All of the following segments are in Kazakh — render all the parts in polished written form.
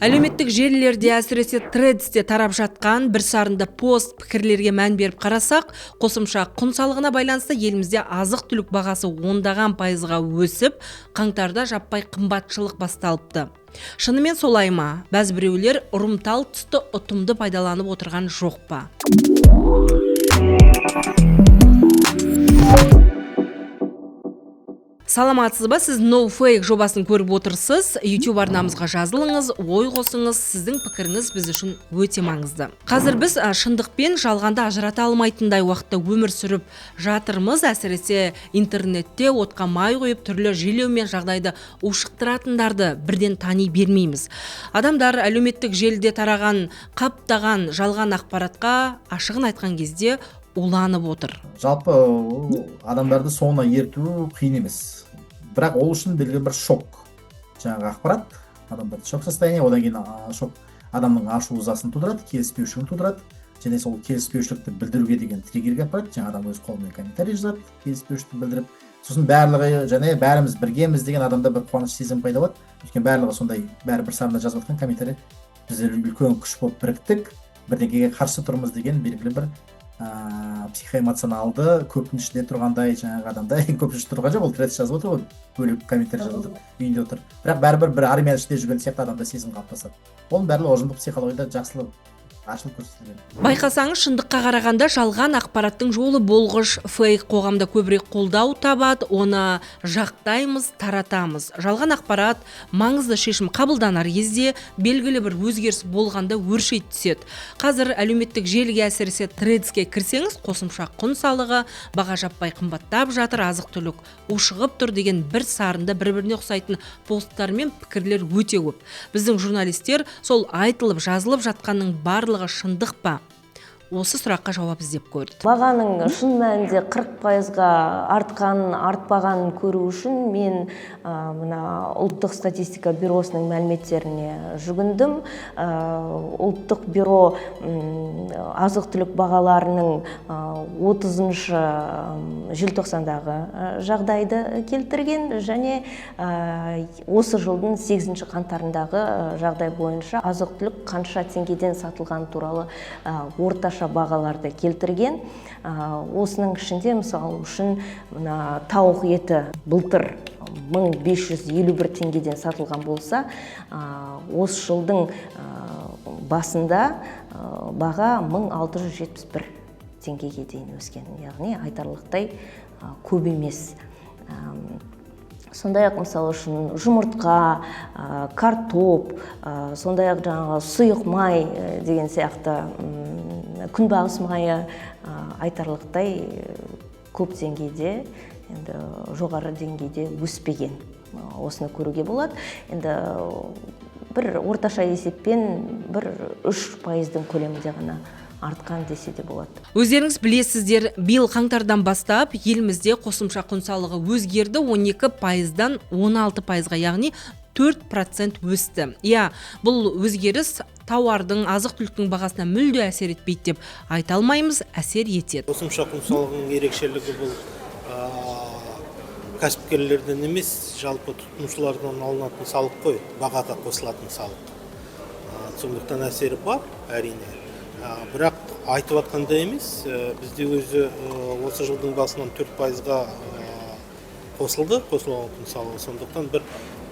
Әлеуметтік желілерде әсіресе Threadsте тарап жатқан бір сарында пост пікірлерге мән беріп қарасақ, қосымша құн салығына байланысты елімізде азық-түлік бағасы ондаған пайызға өсіп, қаңтарда жаппай қымбатшылық басталыпты. Шынымен солай ма? Бәзбіреулер ұрымтал тұсты ұтымды пайдаланып отырған жоқ па? Саламатсыз ба, сіз NoFake жобасын көріп отырсыз. YouTube арнамызға жазылыңыз, ой қосыңыз, сіздің пікіріңіз біз үшін өте маңызды. Қазір біз шындықпен жалғанды ажырата алмайтындай уақытта өмір сүріп жатырмыз. Әсіресе интернетте отқа май қойып түрлі желеу мен жағдайды ушықтыратындарды бірден тани бермейміз. Адамдар әлеуметтік желіде тараған, қаптаған жалған ақпаратқа ашығын айтқан кезде уланып отыр. Жалпы адамдарды соңына ерту қиын емес. Бірақ ол үшін белгілі бір шок. Жаңағы ақпарат адамдарды шок состояние, одан кейін шок адамның ашу ызасын тудырады, келіспеушілігін тудырады. Және сол келіспеушілікті білдіруге деген триггерге апарады. Жаңа адам өз қолымен комментарий жазады, келіспеушілікті білдіріп. Сосын барлығы және бәріміз біргеміз деген адамда бір қуаныш сезім пайда болады. Өйткені барлығы сондай бәрі бір сарында жазып жатқан комментарий. Біз үлкен күш болып біріктік, бірдеңеге қарсы тұрмыз деген белгілі бір психоэмоционалды көптің ішінде тұрғандай жаңағы адамда көптің ішінде тұрған жоқ, ол Threads жазып отыр ғой, бөлек комментарий жазып отыр, үйінде отыр. Бірақ бәрібір бір армияның ішінде жүрген сияқты адамда сезім қалыптасады. Оның барлығы ұжымдық психологияда жақсылы ашылып көрсетілген. Байқасаңыз, шындыққа қарағанда жалған ақпараттың жолы болғыш, фейк қоғамда көбірек қолдау табады, оны жақтаймыз, таратамыз. Жалған ақпарат маңызды шешім қабылданар кезде белгілі бір өзгеріс болғанда өрши түседі. Қазір әлеуметтік желіге әсіресе Threadsке кірсеңіз, қосымша құн салығы, баға жаппай қымбаттап жатыр, азық-түлік ушығып тұр деген бір сарында бір-біріне ұқсайтын посттар мен пікірлер өте көп. Біздің журналистер сол айтылып, жазылып жатқанның барлығы шындық па? Осы сұраққа жауап іздеп көрді. Бағаның шын мәнінде 40%-ға артқанын, артпағанын көру үшін мен мына ұлттық статистика бюросының мәліметтеріне жүгіндім. Ұлттық бюро азық-түлік бағаларының 30-шы желтоқсандағы жағдайды келтірген және осы жылдың 8-ші қаңтарындағы жағдай бойынша азық-түлік қанша теңгеден сатылған туралы орташа бағаларды келтірген. Осының ішінде мысалы үшін тауық еті былтыр 1551 теңгеден сатылған болса, осы жылдың басында баға 1671 теңгеге дейін өскен. Яғни айтарлықтай көп емес. Сондай-ақ мысалы үшін жұмыртқа, картоп, сондай-ақ жаңағы сұйық май деген сияқты күнбағыс майы айтарлықтай көп деңгейде, енді жоғары деңгейде өспеген. Осыны көруге болады. Енді бір орташа есеппен бір 3%-дің көлемінде ғана артқан десе де болады. Өздеріңіз білесіздер, биыл қаңтардан бастап елімізде қосымша құн салығы өзгерді, 12%-дан 16%-ға, яғни 4% өсті. Бұл өзгеріс тауардың, азық-түліктің бағасына мүлде әсер етпейді деп айта алмаймыз, әсер етеді. Қосымша құн салығының ерекшелігі бұл кәсіпкерлерден емес, жалпы тұтынушылардан алынатын салық қой, бағаға қосылатын салық. Сондықтан әсері бар, әрине. Бірақ айтып атқанда емес, бізде өзі осы жылдың басынан 4%-ға қосылды, қосылған құн салығы. Сондықтан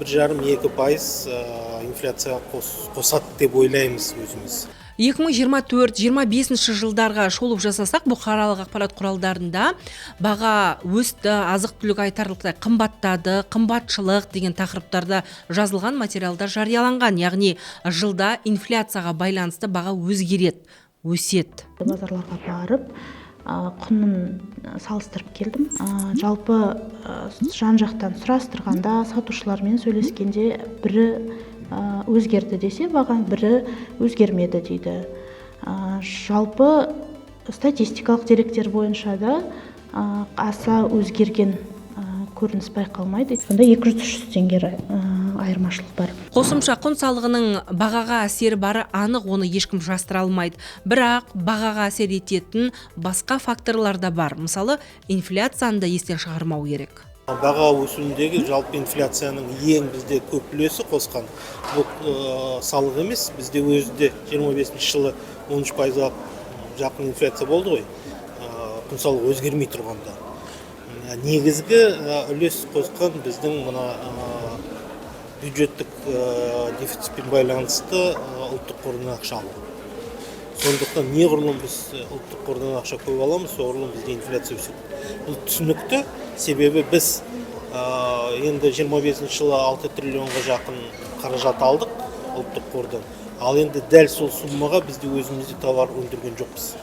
1,5-2% инфляция қосады деп ойлаймыз өзіміз. 2024-25 жылдарға шолу жасасақ, бұқаралық ақпарат құралдарында баға өсті, азық-түлік айтарлықтай қымбаттады, қымбатшылық деген тақырыптарда жазылған материалдар жарияланған. Яғни жылда инфляцияға байланысты баға өзгереді, өседі. Базарларға барып, құнын салыстырып келдім. Жалпы жан-жақтан сұрастырғанда, сатушылармен сөйлескенде бірі өзгерді десе, баға бірі өзгермеді дейді. Жалпы статистикалық деректер бойынша да аса өзгерген көрініс байқалмайды. Сонда 200-300 теңге айырмашылық бар. Қосымша құн салығының бағаға әсері бары анық, оны ешкім жастыра алмайды. Бірақ бағаға әсер ететін басқа факторлар да бар. Мысалы, инфляцияны да естен шығармау керек. Баға өсуіндегі жалпы инфляцияның ең бізде көп үлесі қосқан бұл салық емес. Бізде өзінде 25 жылы 13%-ға жақын инфляция болды ғой. Құн салығы өзгермей тұрғанда. Негізгі үлес қосқан біздің мына бюджеттік дефицитпен байланысты ұлттық қордан ақша алу. Сондықтан неғұрлым біз ұлттық қордан ақша көп аламыз, соғұрлым бізде инфляция өседі. Бұл түсінікті, себебі біз енді 25 жылы 6 триллионға жақын қаражат алдық ұлттық қордан. Ал енді дәл сол суммаға бізде өзімізде товар өндірген жоқпыз.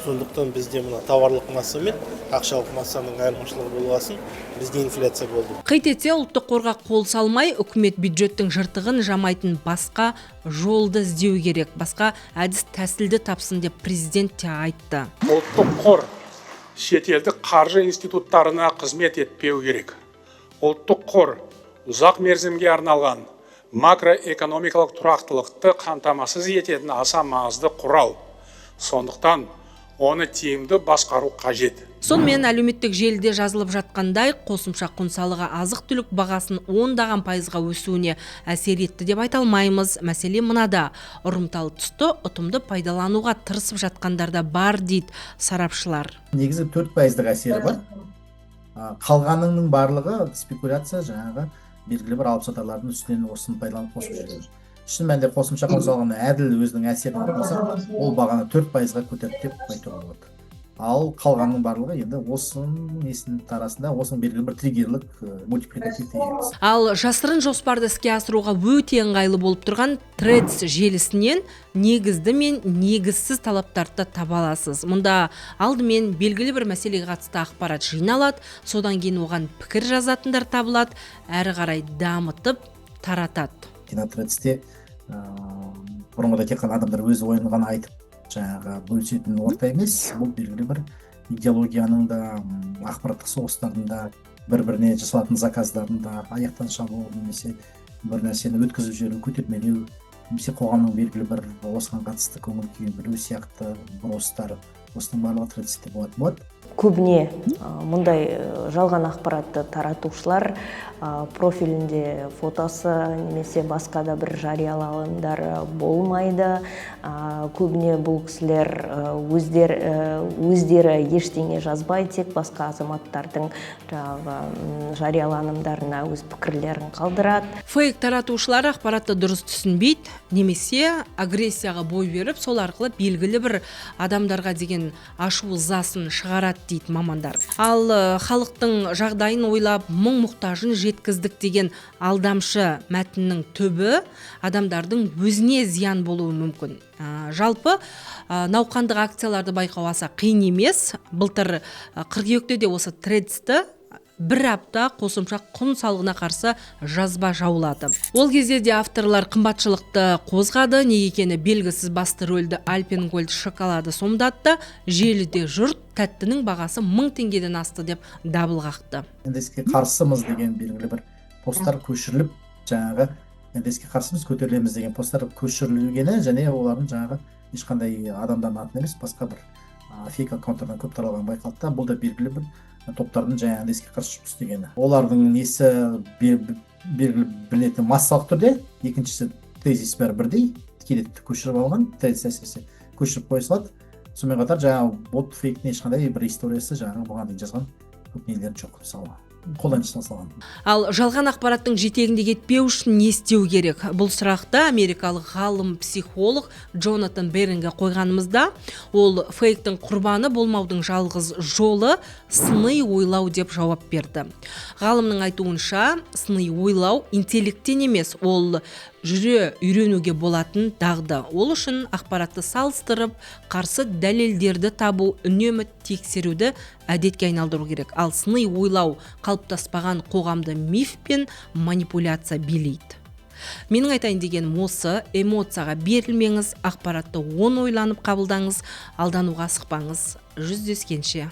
Сондықтан бізде мына товарлық масса мен ақшалық массаның айырмашылығы болғасын, бізде инфляция болды. Қит етсе ұлттық қорға қол салмай, үкімет бюджеттің жыртығын жамайтын басқа жолды іздеу керек. Басқа әдіс тәсілді тапсын деп президент те айтты. Ұлттық қор шетелдік қаржы институттарына қызмет етпеу керек. Ұлттық қор ұзақ мерзімге арналған макроэкономикалық тұрақтылықты қамтамасыз ететін аса маңызды құрал. Сондықтан оны тиімді басқару қажет. Сонымен әлеуметтік желіде жазылып жатқандай, қосымша құн салығы азық-түлік бағасын 10% өсуіне әсер етті деп айта алмаймыз. Мәселе мынада, ұрымталы тұсты ұтымды пайдалануға тырысып жатқандарда бар дейді сарапшылар. Негізі 4%-ық әсері бар. Қалғанының барлығы спекуляция, жаңағы белгілі бір алып-сатарлардың үстінен осыны пайдаланып қосып жүрген. Шын мәнінде қосымша құн салығының әділ өзінің әсерін алса, ол бағаны 4%-ға көтерді деп айтуға болады. Ал қалғанның барлығы енді осының несінің арасында осының белгілі бір триггерлік мультипликативті емес. Ал жасырын жоспарды іске асыруға өте ыңғайлы болып тұрған Threads желісінен негізді мен негізсіз талаптарды таба аласыз. Мұнда алдымен белгілі бір мәселеге қатысты ақпарат жиналады, содан кейін оған пікір жазатындар табылады, әрі қарай дамытып таратады. Threadsте бұрынғыда тек қана адамдар өз ойын ғана айтып жаңағы бөлісетін орта емес, бұл белгілі бір идеологияның да, ақпараттық соғыстардың да, бір-біріне жасалатын заказдардың да аяқтан шабу, немесе бір нәрсені өткізіп жіберу, көтермелеу, немесе қоғамның белгілі бір осыған қатысты көңіл күйін білу сияқты бұрыстар, осының барлығы Threadsте болады. Көбіне мұндай жалған ақпаратты таратушылар профилінде фотосы немесе басқа да бір жарияланымдары болмайды. Көбіне бұл кісілер өздері ештеңе жазбай, тек басқа азаматтардың жарияланымдарына өз пікірлерін қалдырады. Фейк таратушылар ақпаратты дұрыс түсінбейді, немесе агрессияға бой беріп, сол арқылы белгілі бір адамдарға деген ашу ызасын шығарады дейді мамандар. Ал халықтың жағдайын ойлап, мұң-мұқтажын жеткіздік деген алдамшы мәтіннің түбі адамдардың өзіне зиян болуы мүмкін. Жалпы науқандық акцияларды байқау аса қиын емес. Былтыр қыркүйекте де осы Threads'ті бір апта қосымша құн салығына қарсы жазба жаулады. Ол кезде де авторлар қымбатшылықты қозғады, неге екені белгісіз, басты рөлді Альпенгольд шоколады сомдатты. Желіде жұрт тәттінің бағасы 1000 теңгеден асты деп дабыл қақты. Індеске қарсымыз деген белгілі бір посттар көшіріліп, жаңағы індеске қарсымыз көтерілеміз деген посттар көшірілгені, және олардың жаңағы ешқандай адамдардың атынан емес, басқа бір фейк аккаунттардан көп таралған байқалды. Бұл да белгілі бір топтардың жаңағы індеске қарсы жұмыс істегені. Олардың несі белгілі білінетін массалық түрде, екіншісі тезис бәрі бірдей, тікелей көшіріп алған, тезис әсіресе көшіріп қоя салады. Сонымен қатар жаңағы бот фейктің ешқандай бір историясы жаңағы бұған дейін жазған көп нелер жоқ, мысалы. Қолдан жасалған. Ал жалған ақпараттың жетегінде кетпеу үшін не істеу керек? Бұл сұрақты америкалық ғалым психолог Джонатан Беринге қойғанымызда, ол фейктің құрбаны болмаудың жалғыз жолы сыни ойлау деп жауап берді. Ғалымның айтуынша, сыни ойлау интеллектен емес, ол жүре үйренуге болатын дағды. Ол үшін ақпаратты салыстырып, қарсы дәлелдерді табу, үнемі тексеруді әдетке айналдыру керек. Ал сыни ойлау қалыптаспаған қоғамды миф пен манипуляция билейді. Менің айтайын деген осы, эмоцияға берілмеңіз, ақпаратты ойланып қабылдаңыз, алдануға асықпаңыз. Жүздескенше.